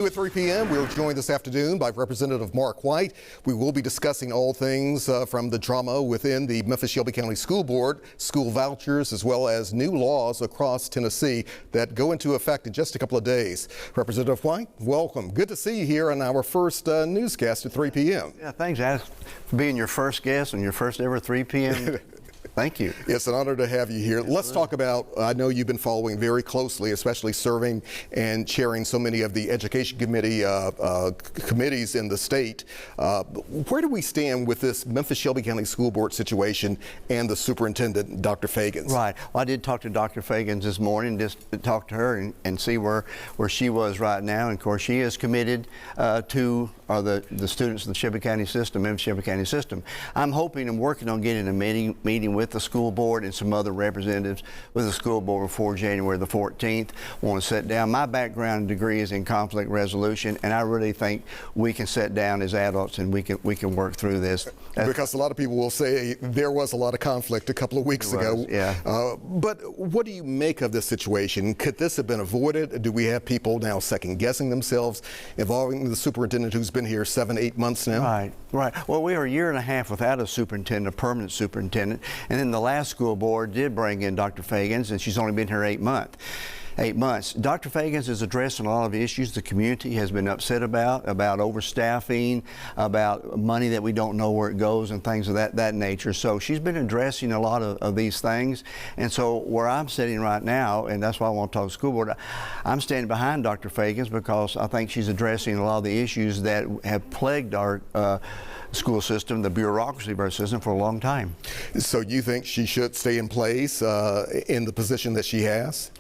At 3 p.m., we're joined this afternoon by Representative Mark White. We will be discussing all things from the drama within the Memphis-Shelby County School Board, school vouchers, as well as new laws across Tennessee that go into effect in just a couple of days. Representative White, welcome. Good to see you here on our first newscast at 3 p.m. Yeah, thanks, Alex, for being your first guest on your first ever 3 p.m. Thank you. It's an honor to have you here. Let's talk about, I know you've been following very closely, especially serving and chairing so many of the education committee committees in the state. Where do we stand with this Memphis-Shelby County School Board situation and the superintendent, Dr. Fagans? Right. Well, I did talk to Dr. Fagans this morning, just to talk to her and see where she was right now. And of course, she is committed to the students of the Shelby County system, Memphis-Shelby County system. I'm hoping and working on getting a meeting with the school board and some other representatives with the school board before January the 14th. I want to sit down. My background degree is in conflict resolution, and I really think we can sit down as adults and we can work through this. Because a lot of people will say there was a lot of conflict a couple of weeks ago. Yeah. But what do you make of this situation? Could this have been avoided? Do we have people now second guessing themselves involving the superintendent who's been here 7-8 months now? Right, right. Well, we were a year and a half without a superintendent, a permanent superintendent, and then the last school board did bring in Dr. Fagans, and she's only been here 8 months. Dr. Fagans is addressing a lot of issues the community has been upset about overstaffing, about money that we don't know where it goes and things of that nature. So she's been addressing a lot of these things. And so where I'm sitting right now, and that's why I want to talk to the school board, I'm standing behind Dr. Fagans because I think she's addressing a lot of the issues that have plagued our school system, the bureaucracy of our system for a long time. So you think she should stay in place in the position that she has?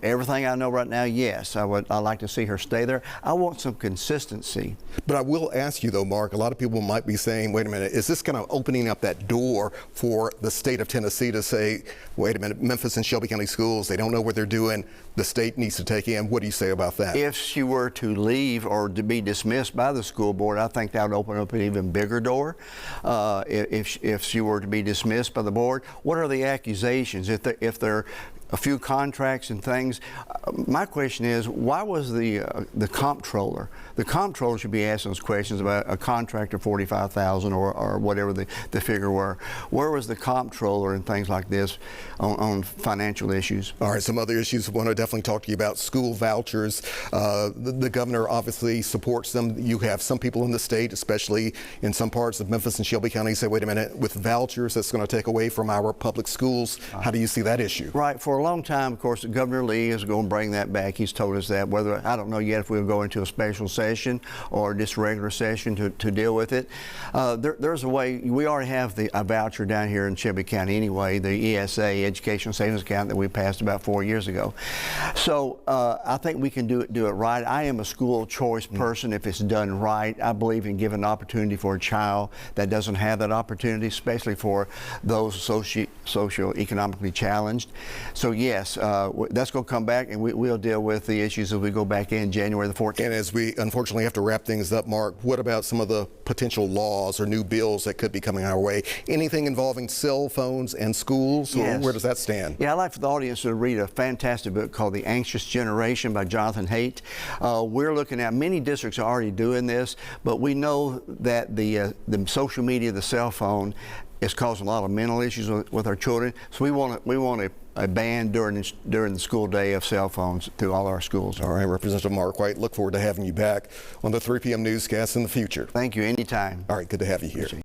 Everything I know right now, yes. I'd like to see her stay there. I want some consistency. But I will ask you though, Mark, a lot of people might be saying, wait a minute, is this kind of opening up that door for the state of Tennessee to say, wait a minute, Memphis and Shelby County schools, they don't know what they're doing, the state needs to take in. What do you say about that? If she were to leave or to be dismissed by the school board, I think that would open up an even bigger door. If she were to be dismissed by the board, what are the accusations? If there a few contracts and things. My question is, why was the comptroller? The comptroller should be asking those questions about a contract of $45,000 or whatever the figure were. Where was the comptroller and things like this on financial issues? All right, some other issues I want to definitely talk to you about. School vouchers. The governor obviously supports them. You have some people in the state, especially in some parts of Memphis and Shelby County, say, wait a minute, with vouchers, that's going to take away from our public schools. How do you see that issue? Right. For a long time, of course, Governor Lee is going to bring that back. He's told us that. Whether, I don't know yet if we'll go into a special session or just regular session to deal with it. There's a way. We already have a voucher down here in Shelby County anyway, the ESA, Educational Savings Account, that we passed about 4 years ago. So I think we can do it right. I am a school choice person if it's done right. I believe in giving an opportunity for a child that doesn't have that opportunity, especially for those socio-economically challenged. So yes, that's going to come back, and we'll deal with the issues as we go back in January the 14th. And as we unfortunately have to wrap things up, Mark, what about some of the potential laws or new bills that could be coming our way? Anything involving cell phones and schools? Yes. Or where does that stand? Yeah, I'd like for the audience to read a fantastic book called The Anxious Generation by Jonathan Haidt. We're looking at, many districts are already doing this, but we know that the social media, the cell phone, is causing a lot of mental issues with our children. So we want a ban during the school day of cell phones through all our schools. All right, Representative Mark White, look forward to having you back on the 3 p.m. newscast in the future. Thank you, anytime. All right, good to have you here.